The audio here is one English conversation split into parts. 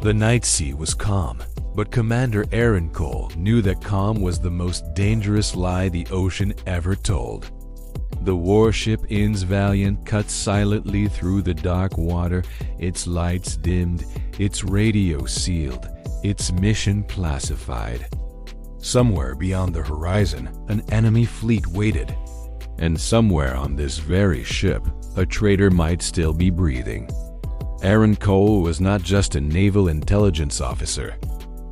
The night sea was calm, but Commander Aaron Cole knew that calm was the most dangerous lie the ocean ever told. The warship Inns Valiant cut silently through the dark water, its lights dimmed, its radio sealed, its mission classified. Somewhere beyond the horizon, an enemy fleet waited. And somewhere on this very ship, a traitor might still be breathing. Aaron Cole was not just a naval intelligence officer.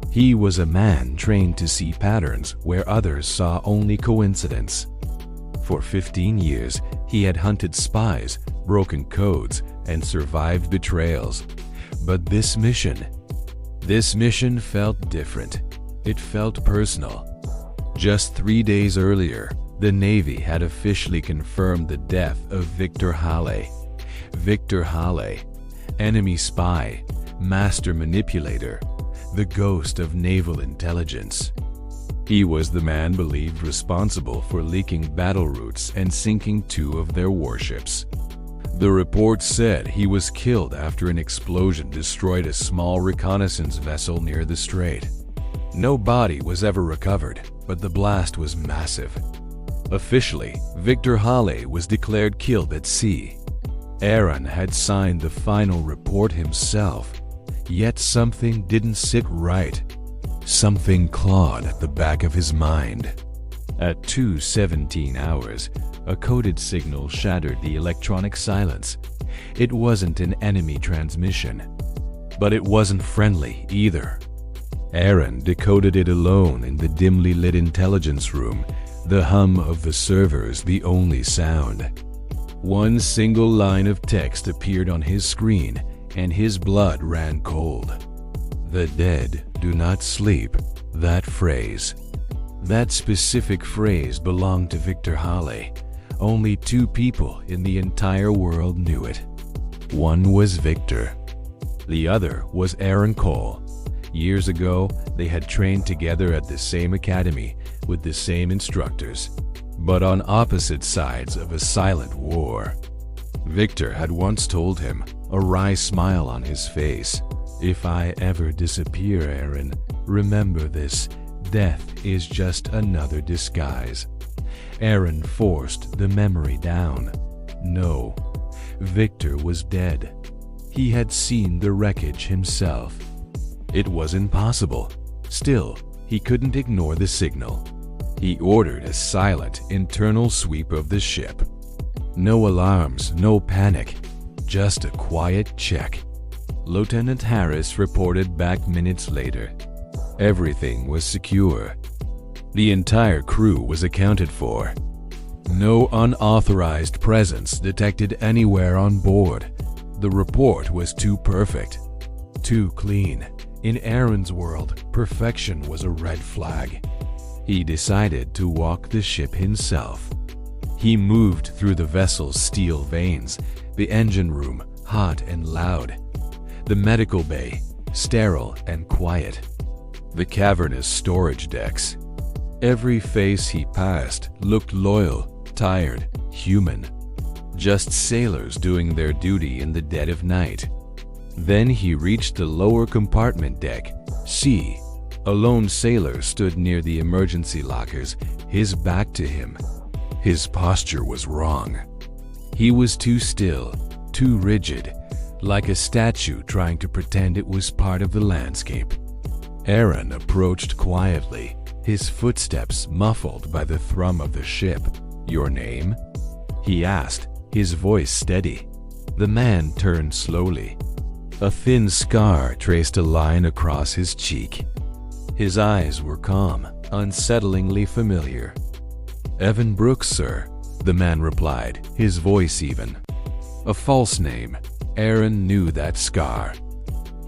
He was a man trained to see patterns where others saw only coincidence. For 15 years, he had hunted spies, broken codes, and survived betrayals. But this mission felt different. It felt personal. Just 3 days earlier, the Navy had officially confirmed the death of Victor Halley. Victor Halley, enemy spy, master manipulator, the ghost of naval intelligence. He was the man believed responsible for leaking battle routes and sinking 2 of their warships. The report said he was killed after an explosion destroyed a small reconnaissance vessel near the strait. No body was ever recovered, but the blast was massive. Officially, Victor Halley was declared killed at sea. Aaron had signed the final report himself, yet something didn't sit right. Something clawed at the back of his mind. At 2:17 hours, a coded signal shattered the electronic silence. It wasn't an enemy transmission, but it wasn't friendly either. Aaron decoded it alone in the dimly lit intelligence room, the hum of the servers the only sound. One single line of text appeared on his screen, and his blood ran cold. "The dead do not sleep." That phrase. That specific phrase belonged to Victor Halley. Only 2 people in the entire world knew it. One was Victor. The other was Aaron Cole. Years ago, they had trained together at the same academy with the same instructors, but on opposite sides of a silent war. Victor had once told him, a wry smile on his face, "If I ever disappear, Aaron, remember this. Death is just another disguise." Aaron forced the memory down. No, Victor was dead. He had seen the wreckage himself. It was impossible. Still, he couldn't ignore the signal. He ordered a silent, internal sweep of the ship. No alarms, no panic, just a quiet check. Lieutenant Harris reported back minutes later. Everything was secure. The entire crew was accounted for. No unauthorized presence detected anywhere on board. The report was too perfect, too clean. In Aaron's world, perfection was a red flag. He decided to walk the ship himself. He moved through the vessel's steel vanes, the engine room hot and loud, the medical bay sterile and quiet, the cavernous storage decks. Every face he passed looked loyal, tired, human. Just sailors doing their duty in the dead of night. Then he reached the lower compartment deck, C. A lone sailor stood near the emergency lockers, his back to him. His posture was wrong. He was too still, too rigid, like a statue trying to pretend it was part of the landscape. Aaron approached quietly, his footsteps muffled by the thrum of the ship. "Your name?" he asked, his voice steady. The man turned slowly. A thin scar traced a line across his cheek. His eyes were calm, unsettlingly familiar. "Evan Brooks, sir," the man replied, his voice even. A false name. Aaron knew that scar.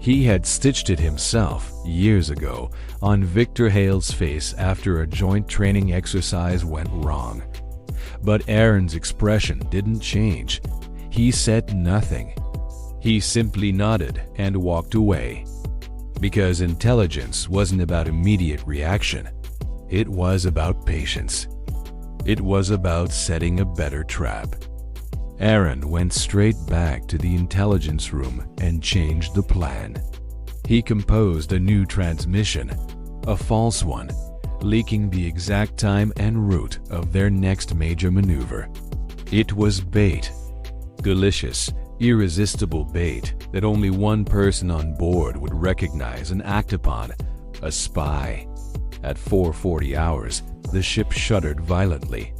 He had stitched it himself, years ago, on Victor Hale's face after a joint training exercise went wrong. But Aaron's expression didn't change. He said nothing. He simply nodded and walked away. Because intelligence wasn't about immediate reaction. It was about patience. It was about setting a better trap. Aaron went straight back to the intelligence room and changed the plan. He composed a new transmission, a false one, leaking the exact time and route of their next major maneuver. It was bait. Delicious, irresistible bait that only one person on board would recognize and act upon: a spy. At 4:40 hours, the ship shuddered violently.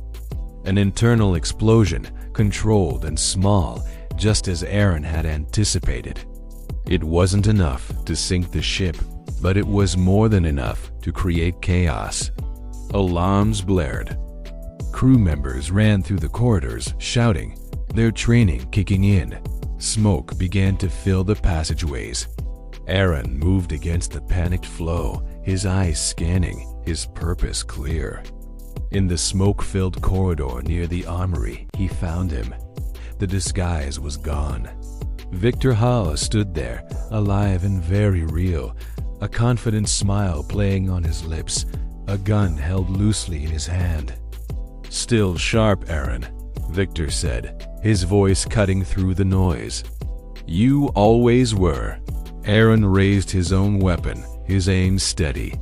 An internal explosion, controlled and small, just as Aaron had anticipated. It wasn't enough to sink the ship, but it was more than enough to create chaos. Alarms blared. Crew members ran through the corridors, shouting, their training kicking in. Smoke began to fill the passageways. Aaron moved against the panicked flow, his eyes scanning, his purpose clear. In the smoke-filled corridor near the armory, he found him. The disguise was gone. Victor Halle stood there, alive and very real, a confident smile playing on his lips, a gun held loosely in his hand. "Still sharp, Aaron," Victor said, his voice cutting through the noise. "You always were." Aaron raised his own weapon, his aim steady.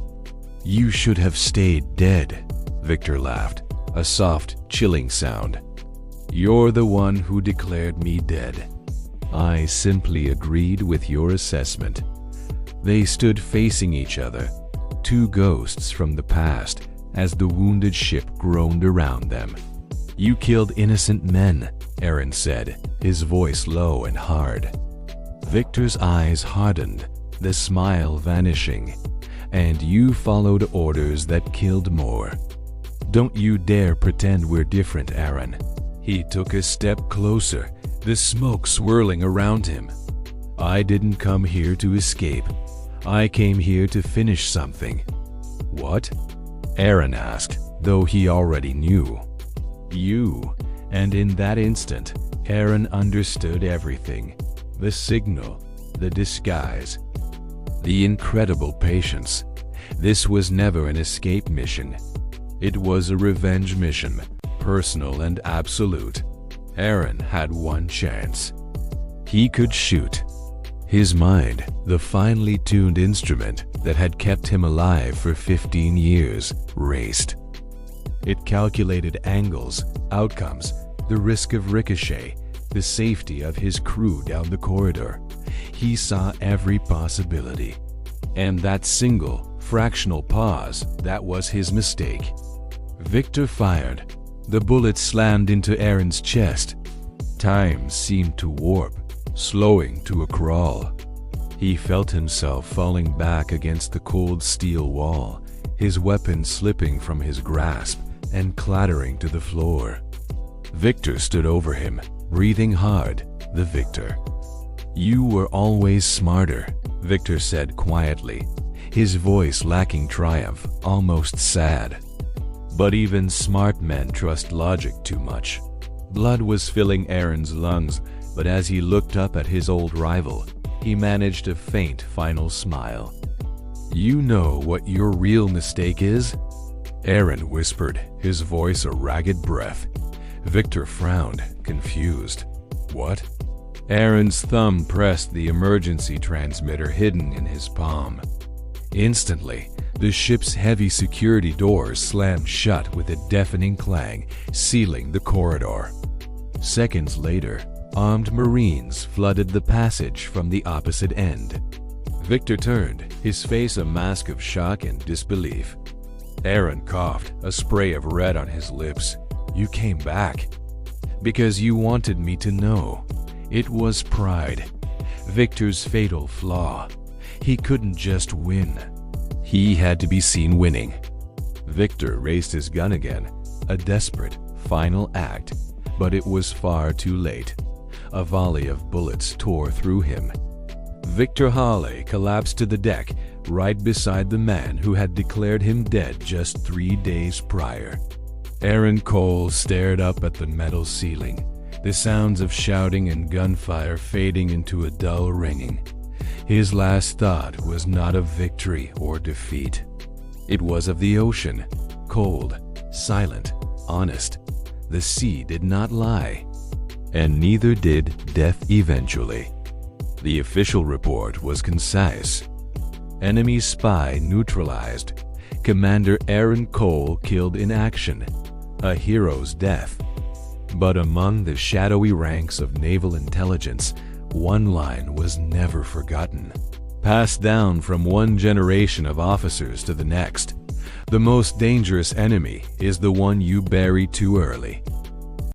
"You should have stayed dead," Victor laughed, a soft, chilling sound. "You're the one who declared me dead. I simply agreed with your assessment." They stood facing each other, two ghosts from the past, as the wounded ship groaned around them. "You killed innocent men," Aaron said, his voice low and hard. Victor's eyes hardened, the smile vanishing. "And you followed orders that killed more. Don't you dare pretend we're different, Aaron." He took a step closer, the smoke swirling around him. "I didn't come here to escape. I came here to finish something." "What?" Aaron asked, though he already knew. "You." And in that instant, Aaron understood everything. The signal, the disguise, the incredible patience. This was never an escape mission. It was a revenge mission, personal and absolute. Aaron had one chance. He could shoot. His mind, the finely tuned instrument that had kept him alive for 15 years, raced. It calculated angles, outcomes, the risk of ricochet, the safety of his crew down the corridor. He saw every possibility. And that single, fractional pause, that was his mistake. Victor fired. The bullet slammed into Aaron's chest. Time seemed to warp, slowing to a crawl. He felt himself falling back against the cold steel wall, his weapon slipping from his grasp and clattering to the floor. Victor stood over him, breathing hard, the victor. "You were always smarter," Victor said quietly, his voice lacking triumph, almost sad. But even smart men trust logic too much. Blood was filling Aaron's lungs, but as he looked up at his old rival, he managed a faint final smile. "You know what your real mistake is?" Aaron whispered, his voice a ragged breath. Victor frowned, confused. "What?" Aaron's thumb pressed the emergency transmitter hidden in his palm. Instantly, the ship's heavy security doors slammed shut with a deafening clang, sealing the corridor. Seconds later, armed Marines flooded the passage from the opposite end. Victor turned, his face a mask of shock and disbelief. Aaron coughed, a spray of red on his lips. "You came back." "Because you wanted me to know." It was pride. Victor's fatal flaw. He couldn't just win. He had to be seen winning. Victor raised his gun again, a desperate, final act, but it was far too late. A volley of bullets tore through him. Victor Halle collapsed to the deck, right beside the man who had declared him dead just 3 days prior. Aaron Cole stared up at the metal ceiling, the sounds of shouting and gunfire fading into a dull ringing. His last thought was not of victory or defeat. It was of the ocean, cold, silent, honest. The sea did not lie, and neither did death eventually. The official report was concise. Enemy spy neutralized. Commander Aaron Cole killed in action. A hero's death. But among the shadowy ranks of naval intelligence, one line was never forgotten. Passed down from one generation of officers to the next. The most dangerous enemy is the one you bury too early.